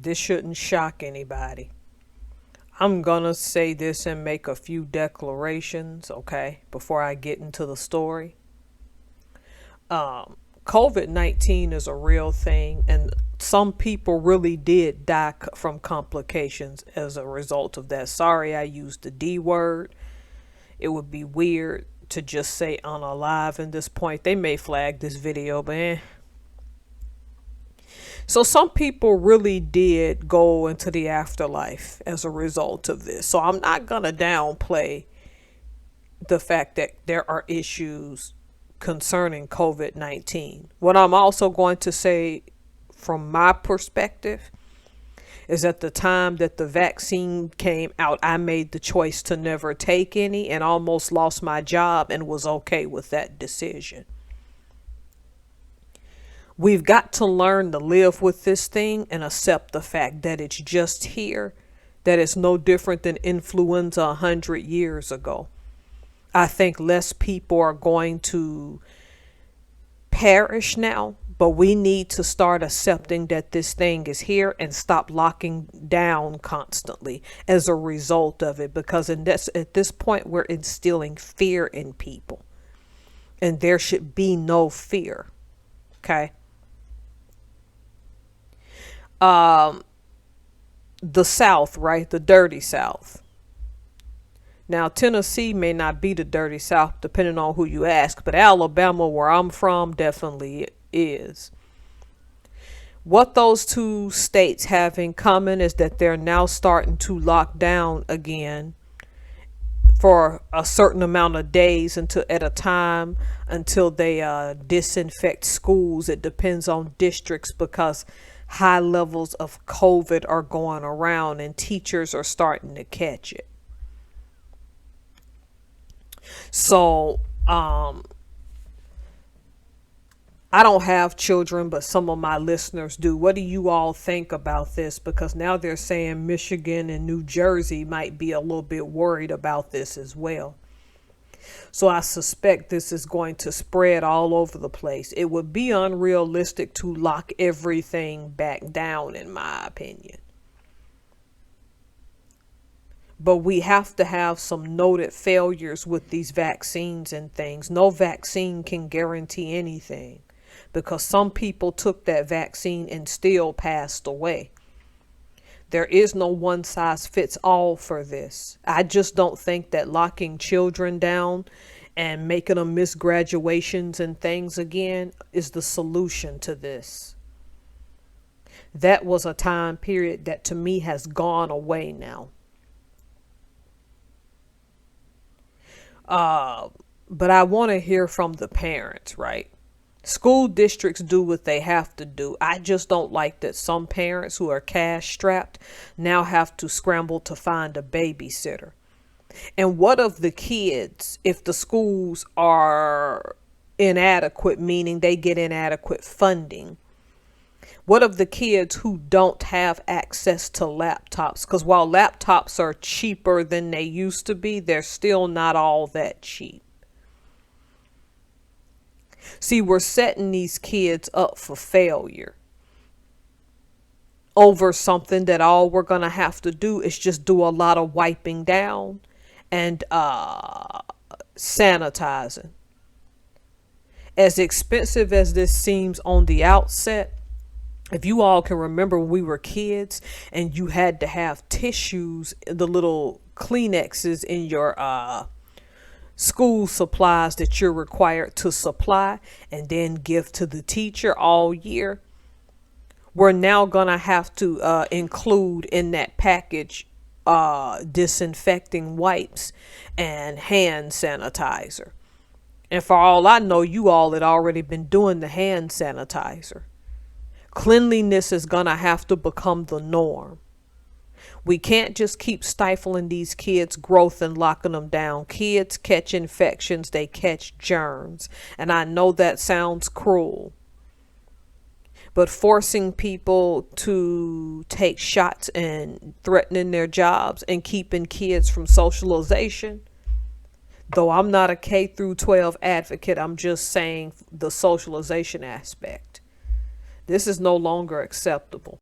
this shouldn't shock anybody. I'm gonna say this and make a few declarations, okay, before I get into the story. COVID-19 is a real thing, and some people really did die from complications as a result of that. Sorry, I used the D word. It would be weird to just say unalive in this point. They may flag this video, man. So some people really did go into the afterlife as a result of this. So I'm not going to downplay the fact that there are issues concerning COVID-19. What I'm also going to say from my perspective is at the time that the vaccine came out, I made the choice to never take any and almost lost my job and was okay with that decision. We've got to learn to live with this thing and accept the fact that it's just here, that it's no different than influenza 100 years ago. I think less people are going to perish now, but we need to start accepting that this thing is here and stop locking down constantly as a result of it, because at this point we're instilling fear in people, and there should be no fear. Okay. The South, right? The dirty South. Now, Tennessee may not be the dirty South, depending on who you ask, but Alabama, where I'm from, definitely is. What those two states have in common is that they're now starting to lock down again for a certain amount of days at a time until they disinfect schools. It depends on districts, because high levels of COVID are going around and teachers are starting to catch it. So, I don't have children, but some of my listeners do. What do you all think about this? Because now they're saying Michigan and New Jersey might be a little bit worried about this as well. So I suspect this is going to spread all over the place. It would be unrealistic to lock everything back down, in my opinion. But we have to have some noted failures with these vaccines and things. No vaccine can guarantee anything, because some people took that vaccine and still passed away. There is no one size fits all for this. I just don't think that locking children down and making them miss graduations and things again is the solution to this. That was a time period that to me has gone away now. But I want to hear from the parents, right? School districts do what they have to do. I just don't like that some parents who are cash strapped now have to scramble to find a babysitter. And what of the kids if the schools are inadequate, meaning they get inadequate funding? What of the kids who don't have access to laptops? Because while laptops are cheaper than they used to be, they're still not all that cheap. See, we're setting these kids up for failure over something that all we're going to have to do is just do a lot of wiping down and sanitizing. As expensive as this seems on the outset, if you all can remember when we were kids and you had to have tissues, the little Kleenexes in your school supplies that you're required to supply and then give to the teacher all year, we're now going to have to include in that package disinfecting wipes and hand sanitizer. And for all I know, you all had already been doing the hand sanitizer. Cleanliness is going to have to become the norm. We can't just keep stifling these kids' growth and locking them down. Kids catch infections, they catch germs. And I know that sounds cruel. But forcing people to take shots and threatening their jobs and keeping kids from socialization, though I'm not a K through 12 advocate, I'm just saying the socialization aspect. This is no longer acceptable.